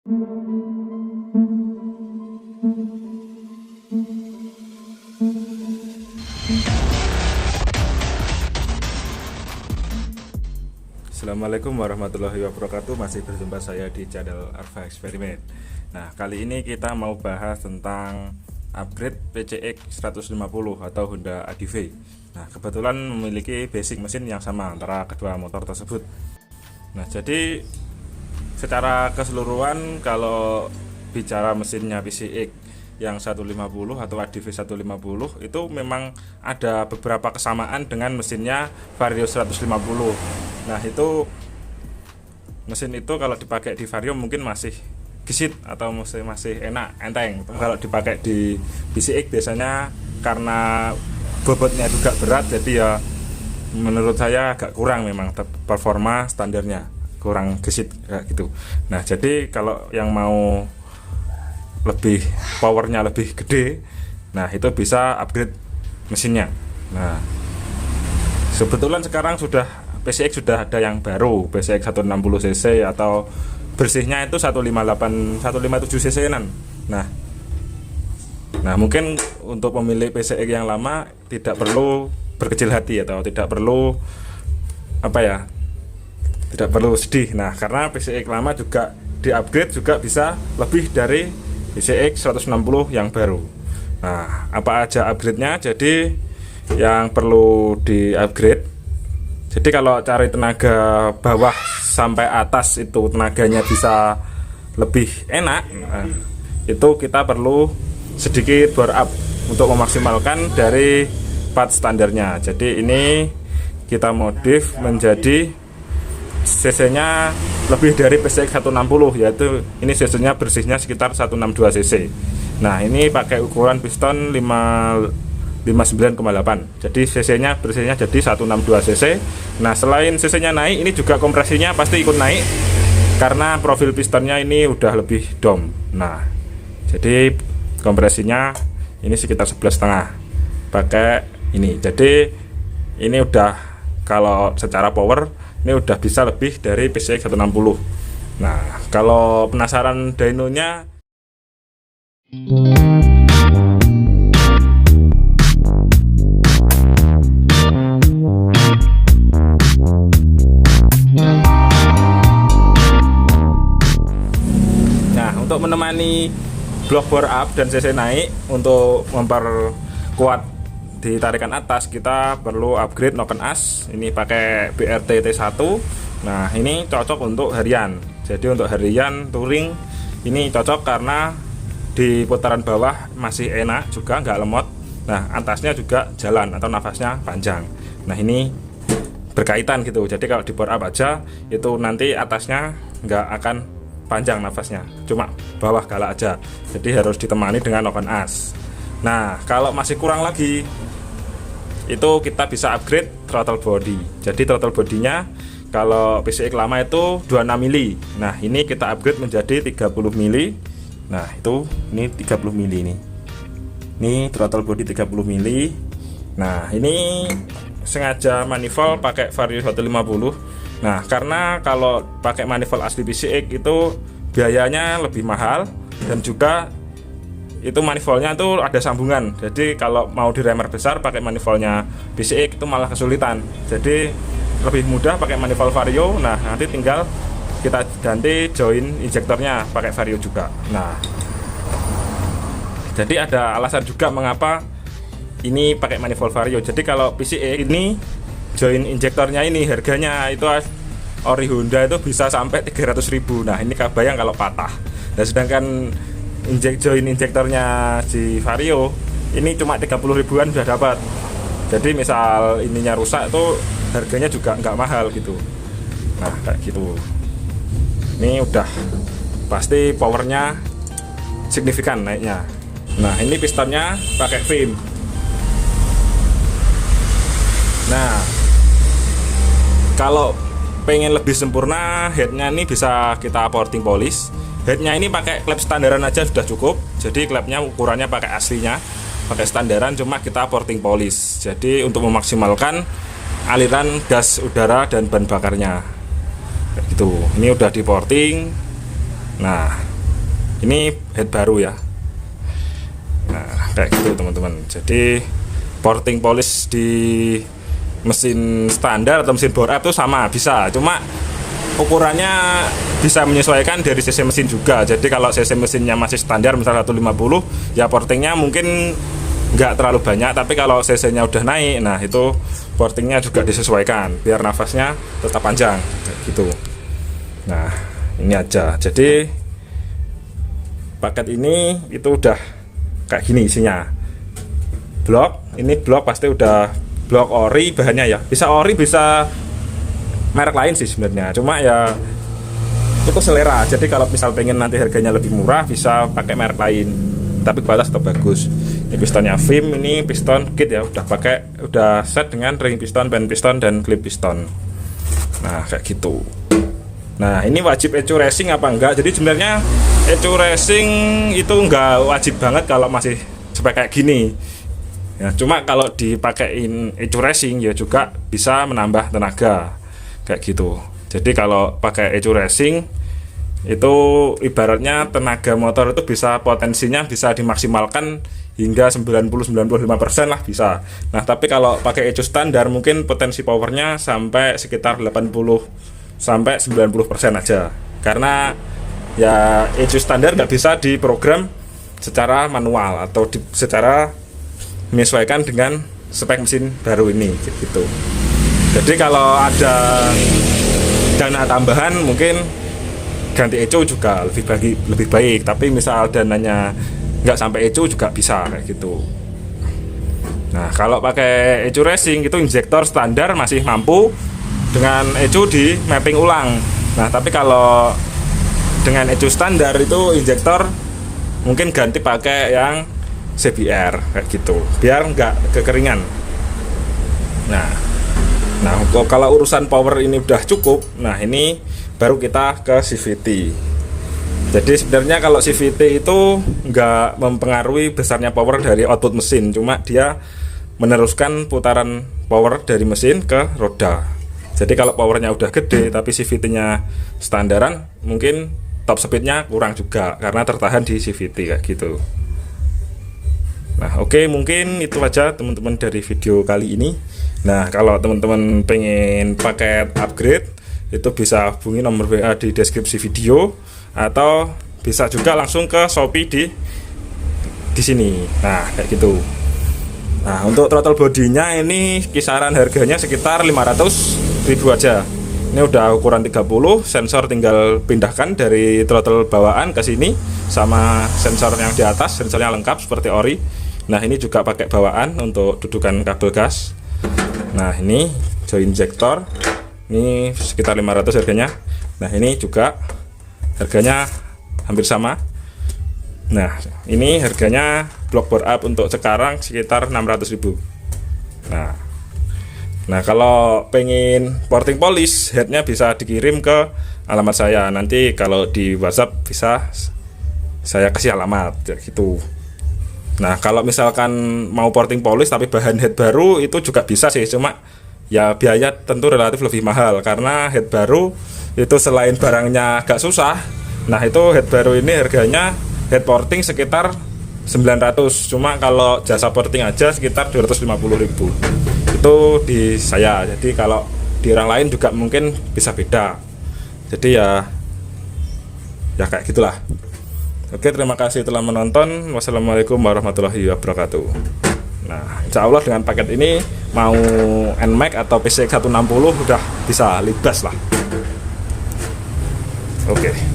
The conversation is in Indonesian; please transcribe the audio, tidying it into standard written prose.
Assalamualaikum warahmatullahi wabarakatuh. Masih berjumpa saya di channel Arfa Eksperimen. Nah, kali ini kita mau bahas tentang upgrade PCX 150 atau Honda ADV. Nah, kebetulan memiliki basic mesin yang sama antara kedua motor tersebut. Nah, jadi secara keseluruhan kalau bicara mesinnya PCX yang 150 atau ADV 150 itu memang ada beberapa kesamaan dengan mesinnya Vario 150. Nah, itu mesin itu kalau dipakai di Vario mungkin masih gesit atau masih enak, enteng. Kalau dipakai di PCX biasanya karena bobotnya juga berat, jadi ya menurut saya agak kurang memang performa standarnya, kurang gesit kayak gitu. Nah, jadi kalau yang mau lebih powernya lebih gede, nah itu bisa upgrade mesinnya. Nah, kebetulan sekarang PCX sudah ada yang baru, PCX 160 cc atau bersihnya itu 157 cc nan. Nah, mungkin untuk pemilik PCX yang lama tidak perlu berkecil hati atau tidak perlu tidak perlu sedih. Nah, karena PCX lama juga di-upgrade juga bisa lebih dari PCX 160 yang baru. Nah, apa aja upgrade-nya? Jadi yang perlu di-upgrade, jadi kalau cari tenaga bawah sampai atas itu tenaganya bisa lebih enak, nah, itu kita perlu sedikit bore up untuk memaksimalkan dari part standarnya. Jadi ini kita modif menjadi cc-nya lebih dari PCX 160, yaitu ini cc-nya bersihnya sekitar 162 cc. Nah, ini pakai ukuran piston 59,8. Jadi cc-nya bersihnya jadi 162 cc. Nah, selain cc-nya naik, ini juga kompresinya pasti ikut naik karena profil pistonnya ini udah lebih dom. Nah, jadi kompresinya ini sekitar 11,5 pakai ini. Jadi ini udah, kalau secara power ini udah bisa lebih dari PCX 160. Nah, kalau penasaran dynonya, nah, untuk menemani blok bore up dan cc naik untuk memperkuat di tarikan atas, kita perlu upgrade noken as. Ini pakai BRT T1. Nah, ini cocok untuk harian. Jadi untuk harian touring ini cocok karena di putaran bawah masih enak juga, nggak lemot. Nah, atasnya juga jalan atau nafasnya panjang. Nah, ini berkaitan gitu. Jadi kalau di bore up aja itu nanti atasnya nggak akan panjang nafasnya, cuma bawah galak aja. Jadi harus ditemani dengan noken as. Nah, kalau masih kurang lagi, itu kita bisa upgrade throttle body. Jadi throttle bodinya kalau PCX lama itu 26 mili. Nah, ini kita upgrade menjadi 30 mili. Nah, itu ini 30 mili ini. Ini throttle body 30 mili. Nah, ini sengaja manifold pakai Vario 150. Nah, karena kalau pakai manifold asli PCX itu biayanya lebih mahal, dan juga itu manifoldnya itu ada sambungan. Jadi kalau mau diremer besar pakai manifoldnya PCX itu malah kesulitan. Jadi lebih mudah pakai manifold Vario. Nah, nanti tinggal kita ganti join injektornya pakai Vario juga. Nah, jadi ada alasan juga mengapa ini pakai manifold Vario. Jadi kalau PCX ini join injektornya ini harganya itu ori Honda itu bisa sampai 300.000. Nah, ini kebayang kalau patah. Nah, sedangkan join injektornya di Vario ini cuma 30 ribuan sudah dapat. Jadi misal ininya rusak itu harganya juga nggak mahal gitu. Nah, kayak gitu. Ini udah pasti powernya signifikan naiknya. Nah, ini pistonnya pakai VIM. Nah, kalau pengen lebih sempurna, headnya ini bisa kita porting polish. Headnya ini pakai klep standaran aja sudah cukup. Jadi klepnya ukurannya pakai aslinya, pakai standaran, cuma kita porting polish. Jadi untuk memaksimalkan aliran gas udara dan bahan bakarnya, gitu. Ini udah di porting. Nah, Ini head baru ya. Nah kayak gitu teman-teman. Jadi porting polish di mesin standar atau mesin bore up itu sama, bisa, cuma ukurannya bisa menyesuaikan dari cc mesin juga. Jadi kalau cc mesinnya masih standar misalnya 150, ya portingnya mungkin nggak terlalu banyak, tapi kalau cc nya udah naik, nah itu portingnya juga disesuaikan biar nafasnya tetap panjang gitu. Nah ini aja, jadi paket ini itu udah kayak gini isinya. Blok, ini blok pasti udah blok ori bahannya ya, bisa ori bisa merek lain sih sebenarnya, cuma ya itu selera. Jadi kalau misal pengen nanti harganya lebih murah bisa pakai merek lain, tapi kualitas tetap bagus. Ini pistonnya Vim, ini piston kit ya, udah set dengan ring piston, pen piston, dan clip piston. Nah kayak gitu. Nah ini wajib ECU racing apa enggak? Jadi sebenarnya ECU racing itu enggak wajib banget kalau masih spek kayak gini ya, cuma kalau dipakein ECU racing ya juga bisa menambah tenaga kayak gitu. Jadi kalau pakai ECU racing itu ibaratnya tenaga motor itu bisa, potensinya bisa dimaksimalkan hingga 90-95% lah bisa. Nah tapi kalau pakai ECU standar mungkin potensi powernya sampai sekitar 80-90% aja, karena ya ECU standar nggak bisa diprogram secara manual atau secara menyesuaikan dengan spek mesin baru ini gitu. Jadi kalau ada dana tambahan mungkin ganti ECU juga lebih baik, tapi misal dananya nggak sampai ECU juga bisa kayak gitu. Nah kalau pakai ECU racing itu injektor standar masih mampu dengan ECU di mapping ulang. Nah tapi kalau dengan ECU standar itu injektor mungkin ganti pakai yang CBR kayak gitu biar nggak kekeringan. Nah kalau urusan power ini udah cukup, nah ini baru kita ke CVT. Jadi sebenarnya kalau CVT itu nggak mempengaruhi besarnya power dari output mesin, cuma dia meneruskan putaran power dari mesin ke roda. Jadi kalau powernya udah gede tapi CVT-nya standaran, mungkin top speednya kurang juga karena tertahan di CVT kayak gitu. Nah oke, mungkin itu aja teman-teman dari video kali ini. Nah kalau teman-teman pengen paket upgrade itu bisa hubungi nomor WA di deskripsi video, atau bisa juga langsung ke Shopee di sini. Nah kayak gitu. Nah untuk throttle bodinya ini kisaran harganya sekitar 500.000 aja. Ini udah ukuran 30, sensor tinggal pindahkan dari throttle bawaan ke sini, sama sensor yang di atas, sensornya lengkap seperti ori. Nah ini juga pakai bawaan untuk dudukan kabel gas. Nah ini join injektor, ini sekitar 500 harganya. Nah ini juga harganya hampir sama. Nah ini harganya blok bore up untuk sekarang sekitar 600.000. Nah kalau pengen porting polish headnya bisa dikirim ke alamat saya. Nanti kalau di WhatsApp bisa saya kasih alamat gitu. Nah kalau misalkan mau porting polish tapi bahan head baru itu juga bisa sih, cuma ya biaya tentu relatif lebih mahal karena head baru itu selain barangnya agak susah. Nah itu head baru ini harganya head porting sekitar 900, cuma kalau jasa porting aja sekitar 250.000 itu di saya. Jadi kalau di orang lain juga mungkin bisa beda. Jadi ya kayak gitulah. Oke, terima kasih telah menonton. Wassalamualaikum warahmatullahi wabarakatuh. Nah, insya Allah dengan paket ini mau NMAX atau PC 160 udah bisa libas lah. Oke.